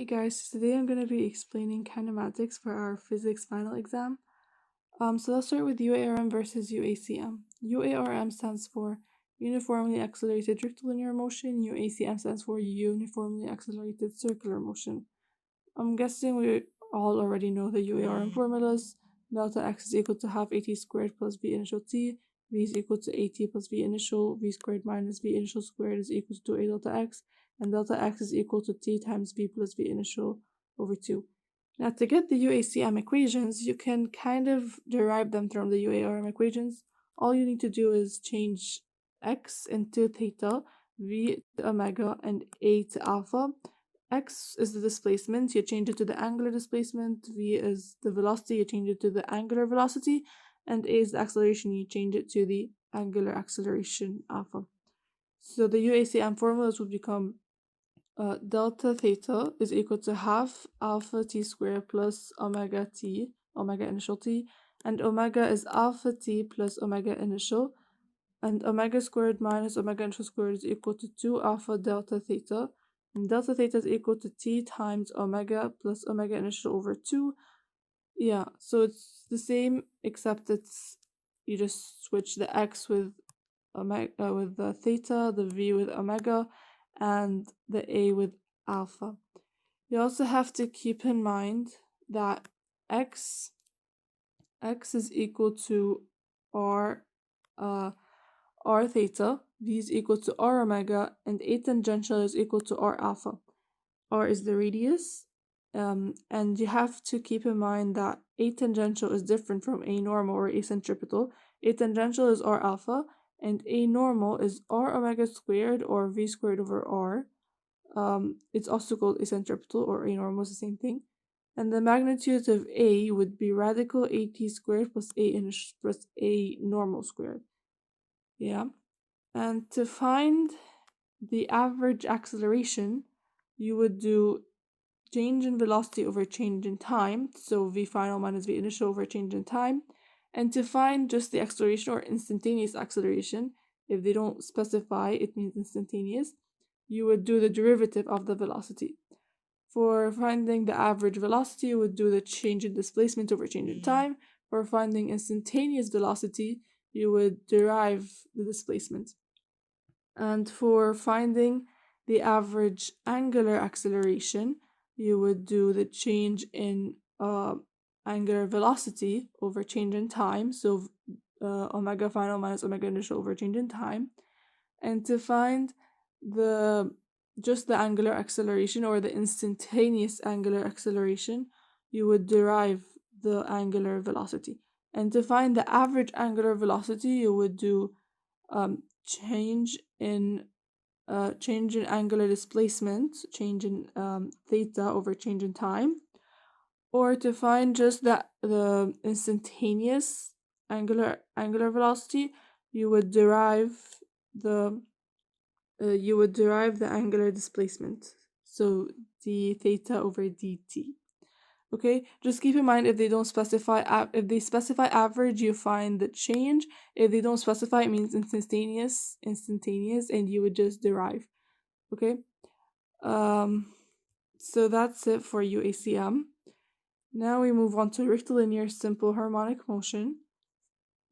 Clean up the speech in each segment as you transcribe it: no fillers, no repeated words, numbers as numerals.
Hey guys, today I'm going to be explaining kinematics for our physics final exam. So let's start with UARM versus UACM. UARM stands for Uniformly Accelerated Rectilinear Motion. UACM stands for Uniformly Accelerated Circular Motion. I'm guessing we all already know the UARM formulas. Delta x is equal to half at squared plus v initial t. V is equal to at plus v initial. V squared minus v initial squared is equal to 2a delta x. And delta x is equal to t times v plus v initial over 2. Now to get the UACM equations, you can kind of derive them from the UARM equations. All you need to do is change x into theta, v to omega, and a to alpha. X is the displacement, you change it to the angular displacement. V is the velocity, you change it to the angular velocity. And A is the acceleration, you change it to the angular acceleration alpha. So the UACM formulas would become delta theta is equal to half alpha t squared plus omega t, omega initial t, and omega is alpha t plus omega initial, and omega squared minus omega initial squared is equal to 2 alpha delta theta, and delta theta is equal to t times omega plus omega initial over 2. Yeah, so it's the same except you just switch the x with omega with the theta, the v with omega, and the a with alpha. You also have to keep in mind that x is equal to r r theta, v is equal to r omega, and a tangential is equal to r alpha. R is the radius, and you have to keep in mind that a tangential is different from a normal or a centripetal. A tangential is r alpha, and a normal is r omega squared or v squared over r. It's also called a centripetal, or a normal is the same thing. And the magnitude of a would be radical at squared plus a normal squared. Yeah. And to find the average acceleration, you would do change in velocity over change in time, so v final minus v initial over change in time. And to find just the acceleration or instantaneous acceleration, if they don't specify, it means instantaneous, you would do the derivative of the velocity. For finding the average velocity, you would do the change in displacement over change in time. For finding instantaneous velocity, you would derive the displacement. And for finding the average angular acceleration, you would do the change in angular velocity over change in time, so omega final minus omega initial over change in time. And to find just the angular acceleration or the instantaneous angular acceleration, you would derive the angular velocity. And to find the average angular velocity, you would do change in angular displacement, change in theta over change in time, or to find just the instantaneous angular velocity, you would derive the angular displacement, so d theta over dt. Okay, just keep in mind if they don't specify, if they specify average, you find the change. If they don't specify, it means instantaneous, and you would just derive. Okay, so that's it for UACM. Now we move on to rectilinear simple harmonic motion.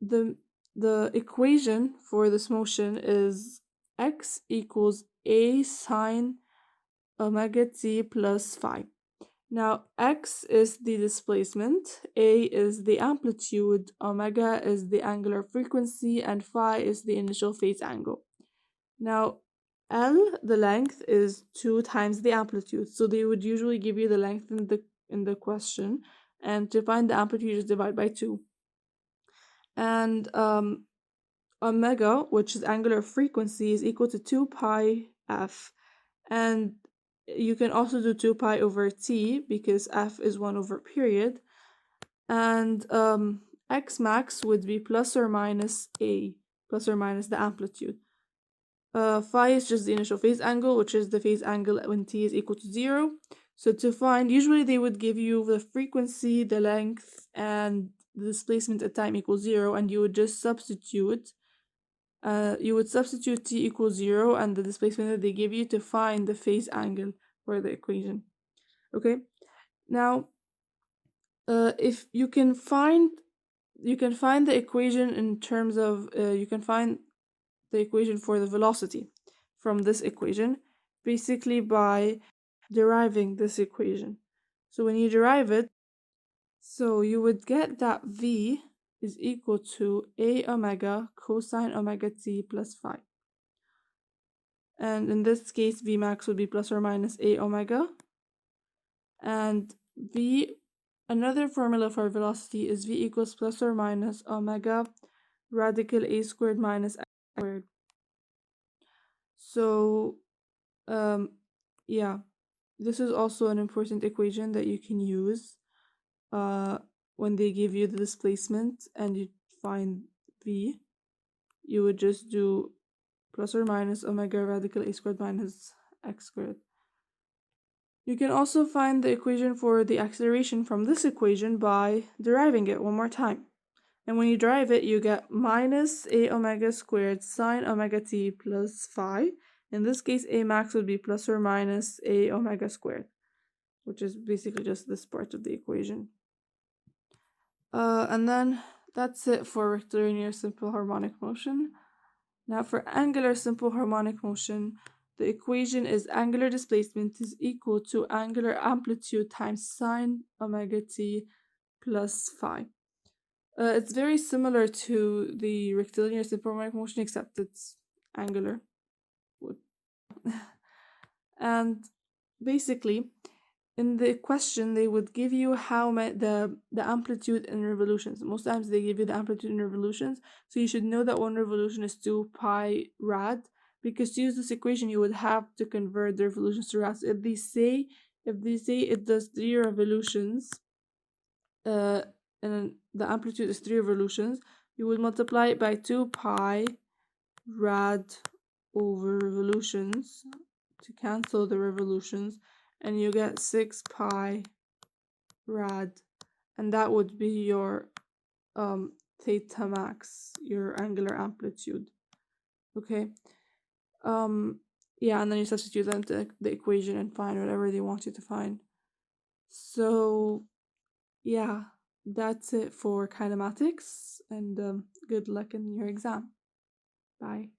The equation for this motion is x equals a sine omega t plus phi. Now, x is the displacement, a is the amplitude, omega is the angular frequency, and phi is the initial phase angle. Now, L, the length, is 2 times the amplitude, so they would usually give you the length in the question, and to find the amplitude, just divide by 2. And omega, which is angular frequency, is equal to 2 pi f, and you can also do 2 pi over t because f is 1 over period. And x max would be plus or minus a, plus or minus the amplitude. Phi is just the initial phase angle, which is the phase angle when t is equal to 0. So to find, usually they would give you the frequency, the length, and the displacement at time equals 0, and you would just substitute. You would substitute t equals 0 and the displacement that they give you to find the phase angle for the equation. Okay, now if you can find the equation in terms of you can find the equation for the velocity from this equation basically by deriving this equation. So when you derive it, so you would get that v is equal to a omega cosine omega t plus phi. And in this case, v max would be plus or minus a omega. And v, another formula for velocity is v equals plus or minus omega radical a squared minus x squared. So, yeah, this is also an important equation that you can use when they give you the displacement and you find v. You would just do plus or minus omega radical a squared minus x squared. You can also find the equation for the acceleration from this equation by deriving it one more time. And when you derive it, you get minus a omega squared sine omega t plus phi. In this case, a max would be plus or minus a omega squared, which is basically just this part of the equation. And then that's it for rectilinear simple harmonic motion. Now for angular simple harmonic motion, the equation is angular displacement is equal to angular amplitude times sine omega t plus phi. It's very similar to the rectilinear simple harmonic motion, except it's angular. And basically, in the question, they would give you how the amplitude in revolutions. Most times they give you the amplitude in revolutions, so you should know that one revolution is 2 pi rad. Because to use this equation, you would have to convert the revolutions to rad. So if they say it does 3 revolutions, and the amplitude is 3 revolutions, you would multiply it by 2 pi rad over revolutions to cancel the revolutions, and you get 6 pi rad, and that would be your theta max, your angular amplitude. Okay, yeah, and then you substitute that into the equation and find whatever they want you to find. So yeah, that's it for kinematics, and good luck in your exam. Bye.